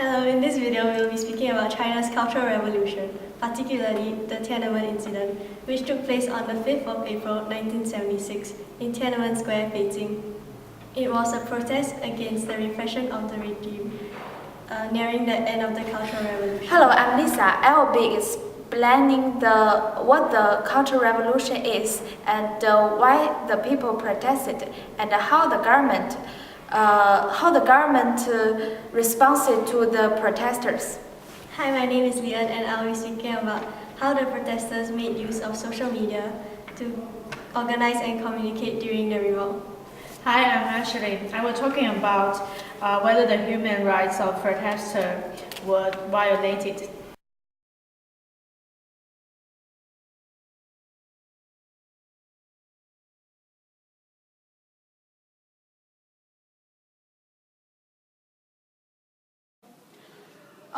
Hello, in this video we will be speaking about China's Cultural Revolution, particularly the Tiananmen incident, which took place on the 5th of April 1976 in Tiananmen Square, Beijing. It was a protest against the repression of the regime, nearing the end of the Cultural Revolution. Hello, I'm Lisa. I will be explaining what the Cultural Revolution is and why the people protested and how the government responded to the protesters. Hi, my name is Leon and I'll be speaking about how the protesters made use of social media to organize and communicate during the revolt. Hi, I'm Ashley. I was talking about whether the human rights of protesters were violated.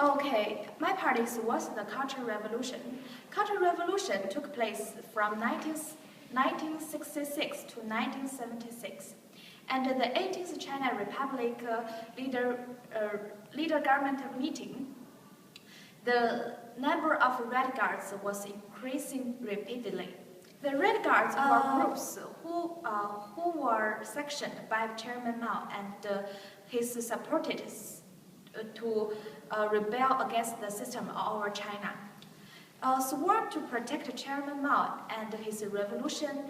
Okay, my part was the Cultural Revolution. Cultural Revolution took place from 1966 to 1976. And the 18th China Republic leader government meeting, the number of Red Guards was increasing rapidly. The Red Guards were groups who were sanctioned by Chairman Mao and his supporters to rebel against the system all over China. Sworn to protect Chairman Mao and his revolutionary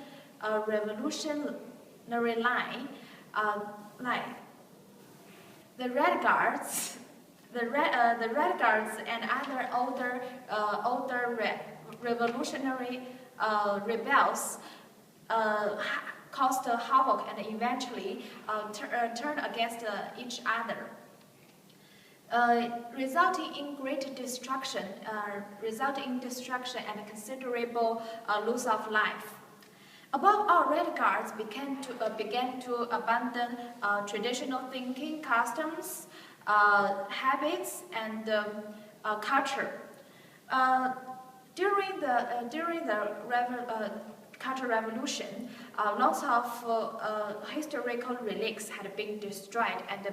line. The Red Guards and other older revolutionary rebels caused havoc and eventually turned against each other. Resulting in great destruction and considerable loss of life. Above all, Red Guards began to abandon traditional thinking, customs, habits, and culture. During the Cultural Revolution, lots of historical relics had been destroyed, and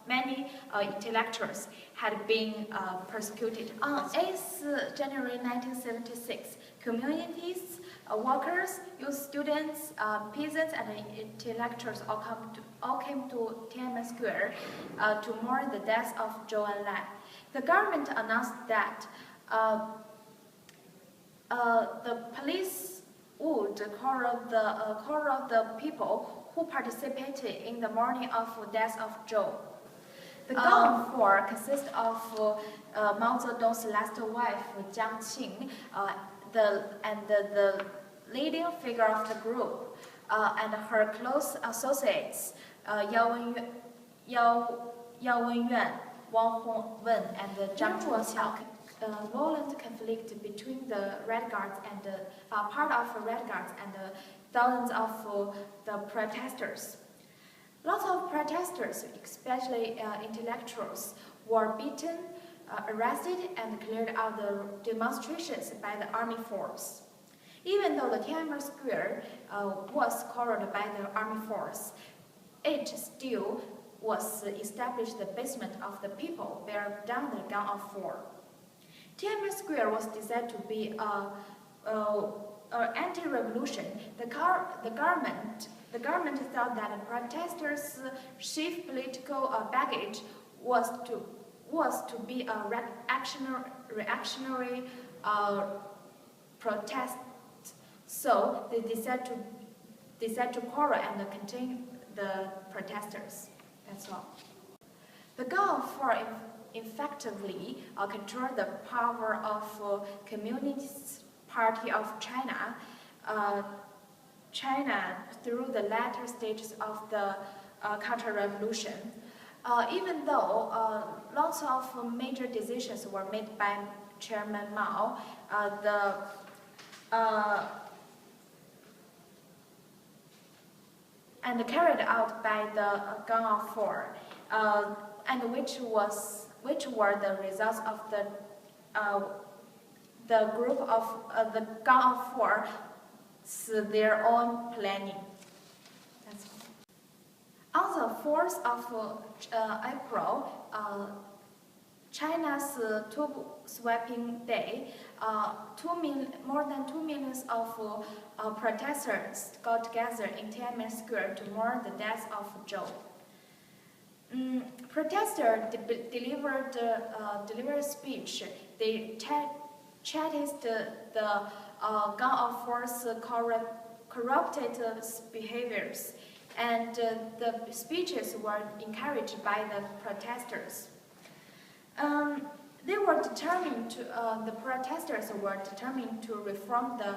many intellectuals had been persecuted. On 8th January 1976, communities, workers, youth students, peasants, and intellectuals all came to Tiananmen Square to mourn the death of Zhou Enlai. The government announced that the police would quarrel the people who participated in the mourning of the death of Zhou. The Gang of Four consists of Mao Zedong's last wife, Jiang Qing, the leading figure of the group, and her close associates, Yao Wenyuan, Wang Hongwen, and Zhang Zhuoqiao. Violent conflict between the Red Guards and part of the Red Guards and thousands of the protesters. Lots of protesters, especially intellectuals, were beaten, arrested, and cleared out the demonstrations by the army force. Even though the Tiananmen Square was covered by the army force, it still was established the basement of the people bear down the Gang of Four. Tiananmen Square was designed to be an anti-revolution. The government thought that the protesters' chief political baggage was to be a reactionary protest. So they decided to quarrel and contain the protesters. That's all. The Gang of Four effectively controlled the power of Communist Party of China. China through the latter stages of the Cultural Revolution. Even though lots of major decisions were made by Chairman Mao, and carried out by the Gang of Four, and which were the results of the group of the Gang of Four. Their own planning. That's all. On the 4th of April, China's tube sweeping day, more than 2 million of protesters got together in Tiananmen Square to mourn the death of Zhou. Protesters delivered speech. They chastised the gun of force corrupted behaviors, and the speeches were encouraged by the protesters. The protesters were determined to reform the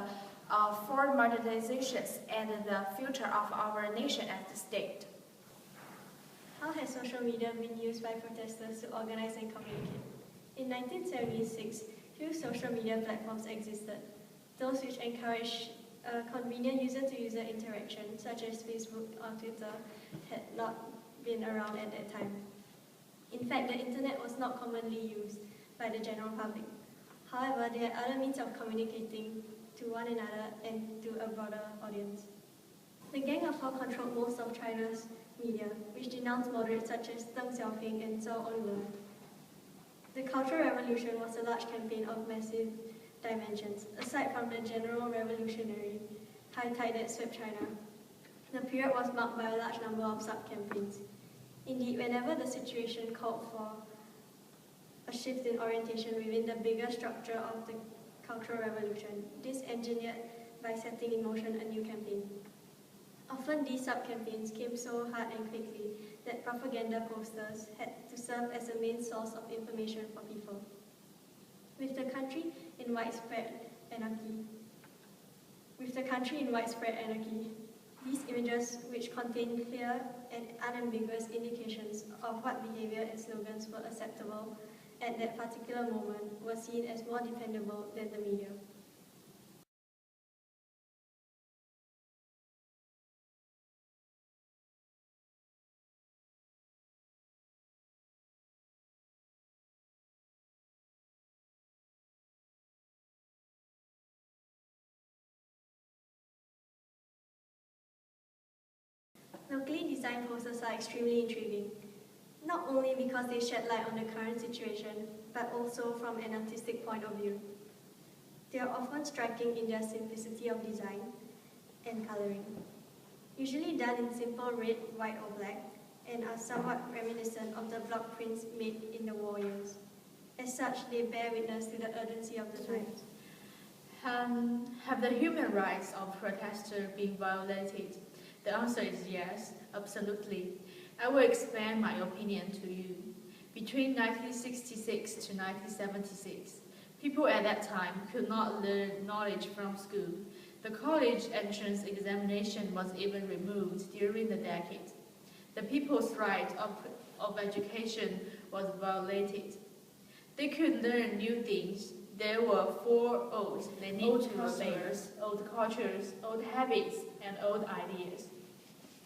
foreign modernizations and the future of our nation as the state. How has social media been used by protesters to organize and communicate? In 1976, few social media platforms existed. Those which encouraged convenient user-to-user interaction, such as Facebook or Twitter, had not been around at that time. In fact, the internet was not commonly used by the general public. However, there are other means of communicating to one another and to a broader audience. The Gang of Four controlled most of China's media, which denounced moderates such as Deng Xiaoping and Zhou Enlil. The Cultural Revolution was a large campaign of massive dimensions. Aside from the general revolutionary high tide that swept China, the period was marked by a large number of sub-campaigns. Indeed, whenever the situation called for a shift in orientation within the bigger structure of the Cultural Revolution, this engineered by setting in motion a new campaign. Often these sub-campaigns came so hard and quickly that propaganda posters had to serve as a main source of information for people. With the country in widespread anarchy, these images, which contain clear and unambiguous indications of what behavior and slogans were acceptable at that particular moment, were seen as more dependable than the media. Locally designed posters are extremely intriguing, not only because they shed light on the current situation, but also from an artistic point of view. They are often striking in their simplicity of design and coloring, usually done in simple red, white, or black, and are somewhat reminiscent of the block prints made in the war years. As such, they bear witness to the urgency of the times. Have the human rights of protesters been violated? The answer is yes, absolutely. I will explain my opinion to you. Between 1966 to 1976, people at that time could not learn knowledge from school. The college entrance examination was even removed during the decade. The people's right of education was violated. They could learn new things. There were 4 O's they need to obey: old cultures, old habits, and old ideas.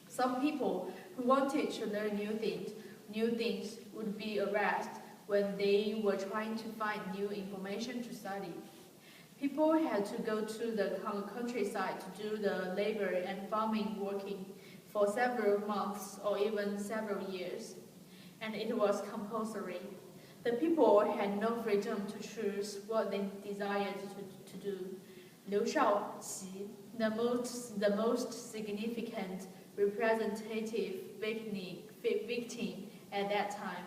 Some people who wanted to learn new things would be arrested when they were trying to find new information to study. People had to go to the countryside to do the labor and farming working for several months or even several years, and it was compulsory. The people had no freedom to choose what they desired to do. Liu Shaoqi, the most significant representative victim at that time,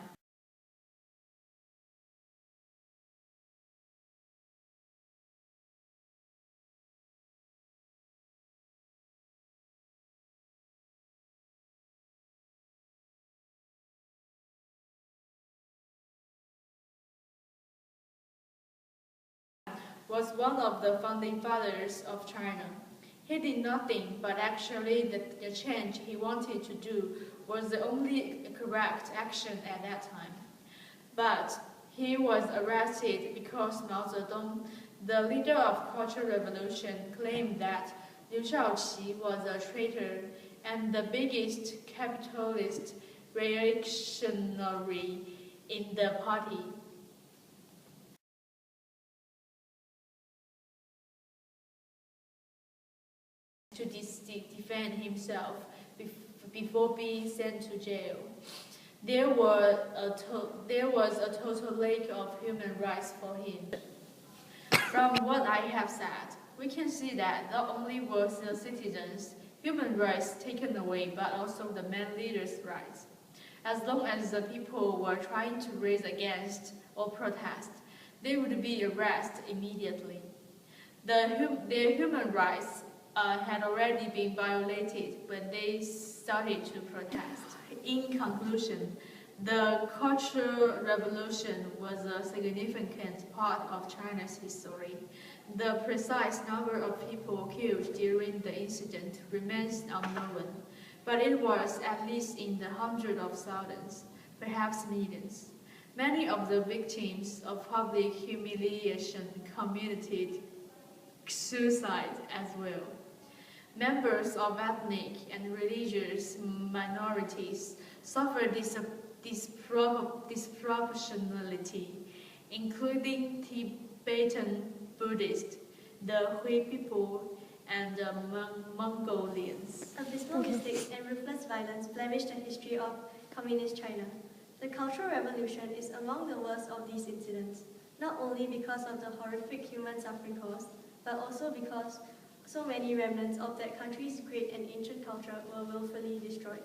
was one of the founding fathers of China. He did nothing, but actually the change he wanted to do was the only correct action at that time. But he was arrested because Mao Zedong, the leader of Cultural Revolution, claimed that Liu Shaoqi was a traitor and the biggest capitalist reactionary in the party. To defend himself before being sent to jail. There was a total lack of human rights for him. From what I have said, we can see that not only was the citizens' human rights taken away, but also the man leaders' rights. As long as the people were trying to raise against or protest, they would be arrested immediately. Their human rights had already been violated when they started to protest. In conclusion, the Cultural Revolution was a significant part of China's history. The precise number of people killed during the incident remains unknown, but it was at least in the hundreds of thousands, perhaps millions. Many of the victims of public humiliation committed suicide as well. Members of ethnic and religious minorities suffered disproportionality, including Tibetan Buddhists, the Hui people, and the Mongolians. Abysmal mistakes and ruthless violence blemished the history of Communist China. The Cultural Revolution is among the worst of these incidents, not only because of the horrific human suffering caused, but also because so many remnants of that country's great and ancient culture were willfully destroyed.